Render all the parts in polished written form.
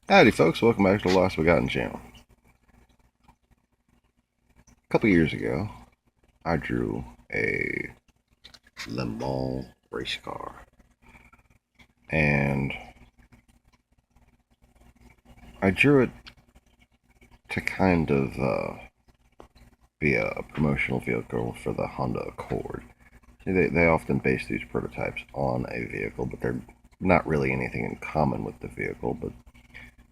Howdy folks, welcome back to the Lost Begotten channel. A couple years ago, I drew a Le Mans race car. And I drew it to kind of be a promotional vehicle for the Honda Accord. See, they often base these prototypes on a vehicle, but they're not really anything in common with the vehicle, but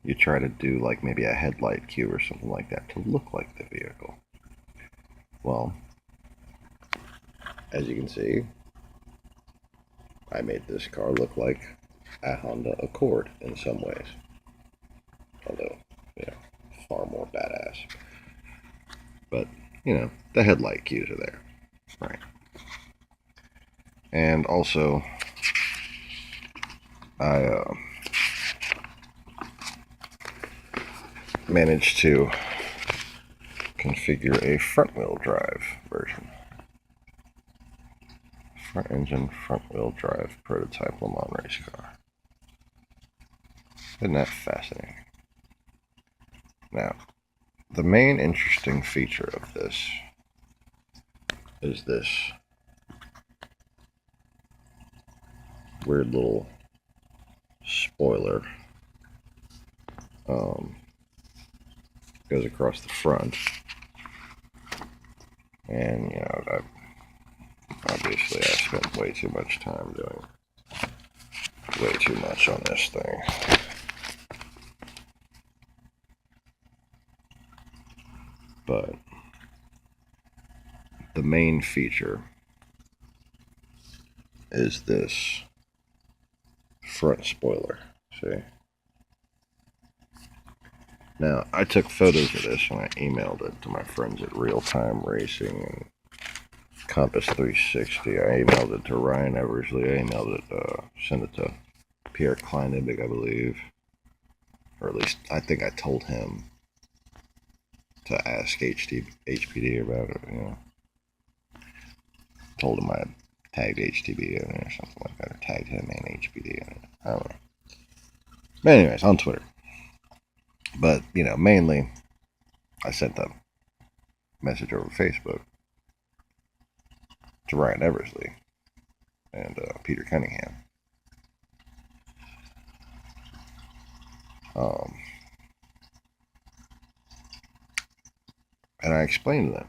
you try to do like maybe a headlight cue or something like that to look like the vehicle. Well, as you can see, I made this car look like a Honda Accord in some ways. Although, far more badass. But, the headlight cues are there. Right. And also, I managed to configure a front-wheel drive version. Front engine, front-wheel drive prototype Le Mans race car. Isn't that fascinating? Now, the main interesting feature of this is this weird little spoiler. Goes across the front, and obviously I spent way too much time doing way too much on this thing. But the main feature is this front spoiler. See? Now, I took photos of this and I emailed it to my friends at Real Time Racing and Compass 360. I emailed it to Ryan Eversley. I emailed it, sent it to Pierre Kleinebig, I believe. Or at least, I think I told him to ask HPD about it, Told him I had tagged HTB in it or something like that, or tagged him and HPD in it. I don't know. But anyways, on Twitter. But, mainly, I sent the message over Facebook to Ryan Eversley and Peter Cunningham. And I explained to them,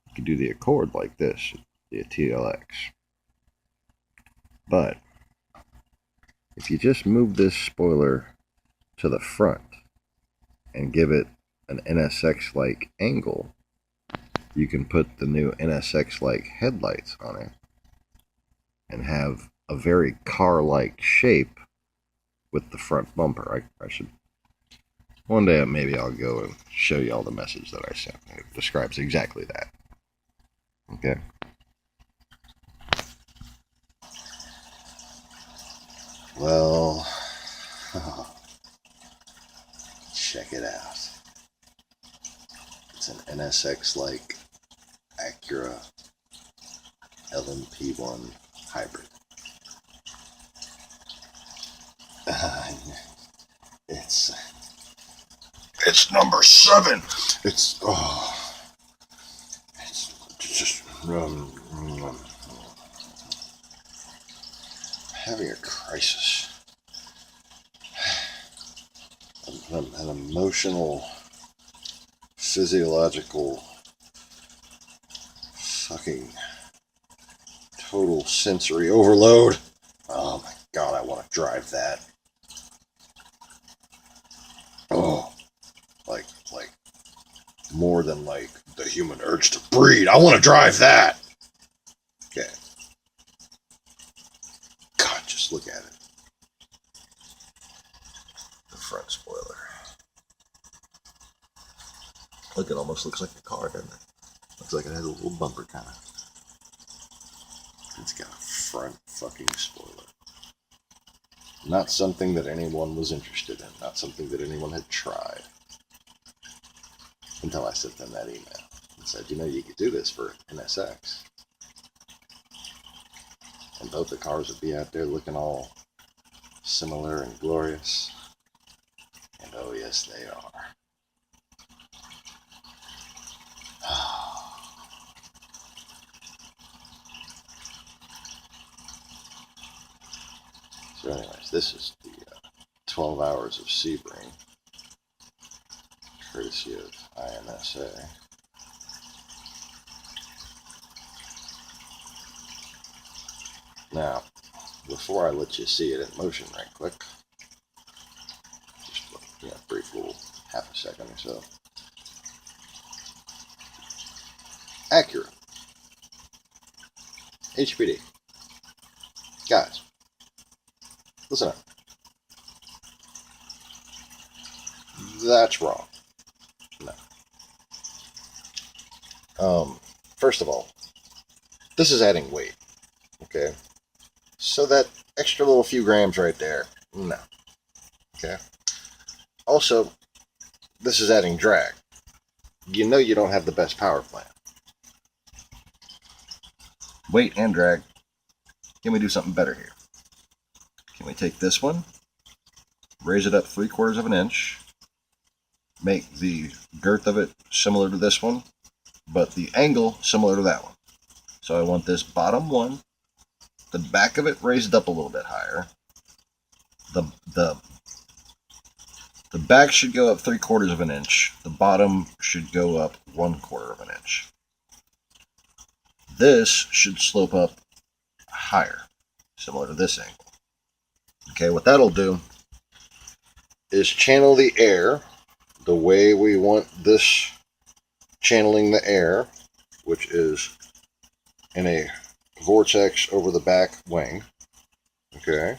you can do the Accord like this, the TLX. But if you just move this spoiler to the front and give it an NSX-like angle, you can put the new NSX-like headlights on it and have a very car-like shape with the front bumper. I should, one day maybe I'll go and show you all the message that I sent. It describes exactly that. Okay. Well, check it out. It's an NSX-like Acura LMP1 hybrid. It's number 7. It's just having a crisis, an emotional, physiological, fucking total sensory overload. Oh my god, I want to drive that. Oh, like more than like the human urge to breed. I want to drive that. Okay. God, just look at it. The front spoiler. Look, it almost looks like a car, doesn't it? Looks like it has a little bumper kind of. It's got a front fucking spoiler. Not something that anyone was interested in. Not something that anyone had tried. Until I sent them that email and said, you could do this for NSX. And both the cars would be out there looking all similar and glorious. And oh yes, they are. So anyways, this is the 12 hours of Seabring, courtesy of IMSA. Now, before I let you see it in motion right quick, just a brief little half a second or so. Acura, HPD. Guys, listen up. That's wrong. No. First of all, this is adding weight. Okay? So that extra little few grams right there, no. Okay? Also, this is adding drag. You know you don't have the best power plant. Weight and drag. Can we do something better here? Can we take this one, raise it up 3/4 of an inch, make the girth of it similar to this one, but the angle similar to that one. So I want this bottom one, the back of it raised up a little bit higher. The back should go up 3/4 of an inch. The bottom should go up 1/4 of an inch. This should slope up higher, similar to this angle. Okay, what that'll do is channel the air the way we want this channeling the air, which is in a vortex over the back wing. Okay.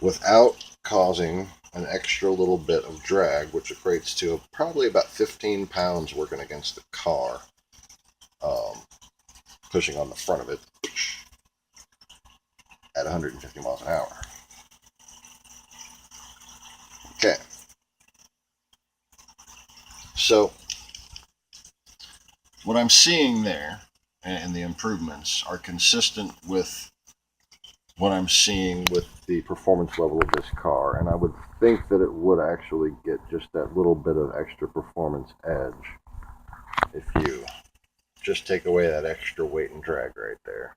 Without causing an extra little bit of drag, which equates to probably about 15 pounds working against the car, pushing on the front of it at 150 miles an hour. Okay. So, what I'm seeing there and the improvements are consistent with what I'm seeing with the performance level of this car, and I would think that it would actually get just that little bit of extra performance edge if you just take away that extra weight and drag right there.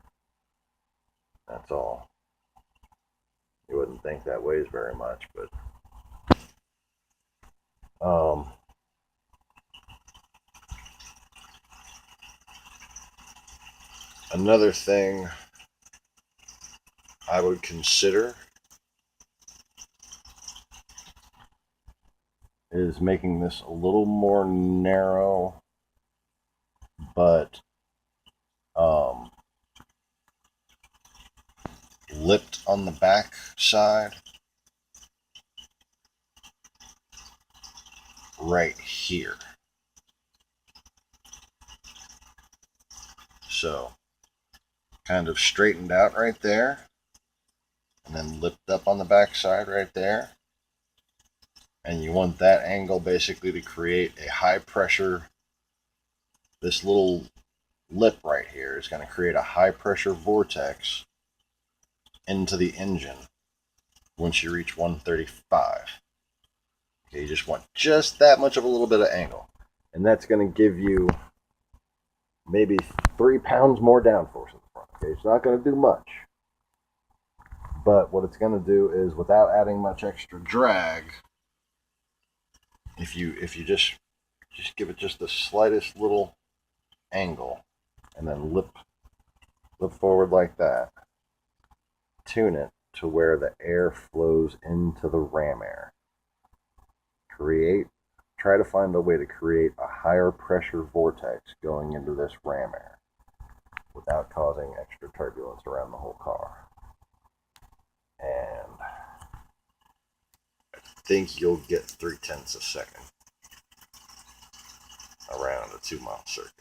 That's all. You wouldn't think that weighs very much, but another thing I would consider is making this a little more narrow, but lipped on the back side right here. So kind of straightened out right there, and then lipped up on the back side right there. And you want that angle basically to create a high pressure. This little lip right here is going to create a high pressure vortex into the engine once you reach 135. Okay, you just want just that much of a little bit of angle, and that's going to give you maybe 3 pounds more downforce in the front. Okay, it's not going to do much, but what it's going to do is, without adding much extra drag, if you just give it just the slightest little angle and then lip forward like that, tune it to where the air flows into the ram air. Try to find a way to create a higher pressure vortex going into this ram air without causing extra turbulence around the whole car. And I think you'll get 0.3 a second around a 2-mile circuit.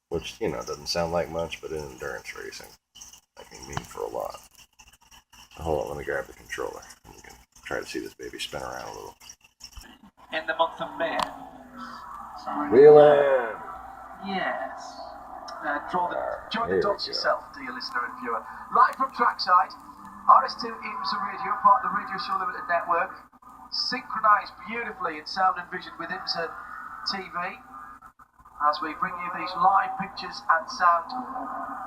Which, doesn't sound like much, but in endurance racing, that can mean for a lot. So hold on, let me grab the controller, and you can try to see this baby spin around a little. In the month of May. Wheeling! Yes. Join the dots yourself, dear listener and viewer. Live from trackside, RS2 IMSA Radio, part of the Radio Show Limited Network, synchronised beautifully in sound and vision with IMSA TV, as we bring you these live pictures and sound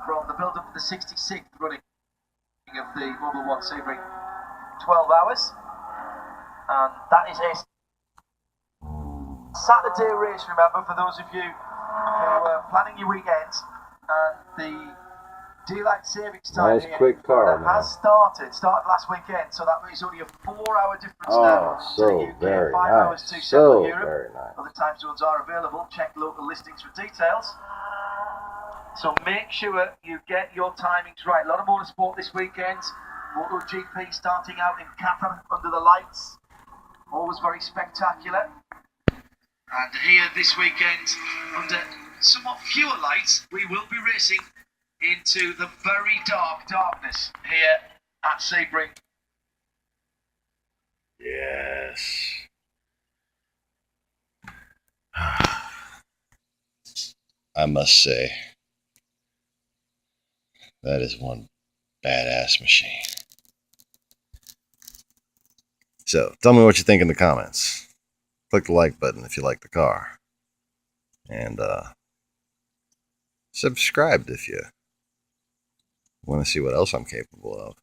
from the build-up of the 66th running of the Mobile One Seabring 12 hours. And that is a Saturday race, remember, for those of you who are planning your weekends. And the daylight savings time nice quick car has started last weekend, so that means only a 4-hour difference now so to the UK, very 5 nice. hours to Central Europe. Very nice. Other time zones are available. Check local listings for details. So make sure you get your timings right. A lot of motorsport this weekend. MotoGP starting out in Qatar under the lights. Always very spectacular. And here this weekend, under somewhat fewer lights, we will be racing into the very dark darkness here at Seabring. Yes. I must say, that is one badass machine. So, tell me what you think in the comments. Click the like button if you like the car. And subscribe if you want to see what else I'm capable of.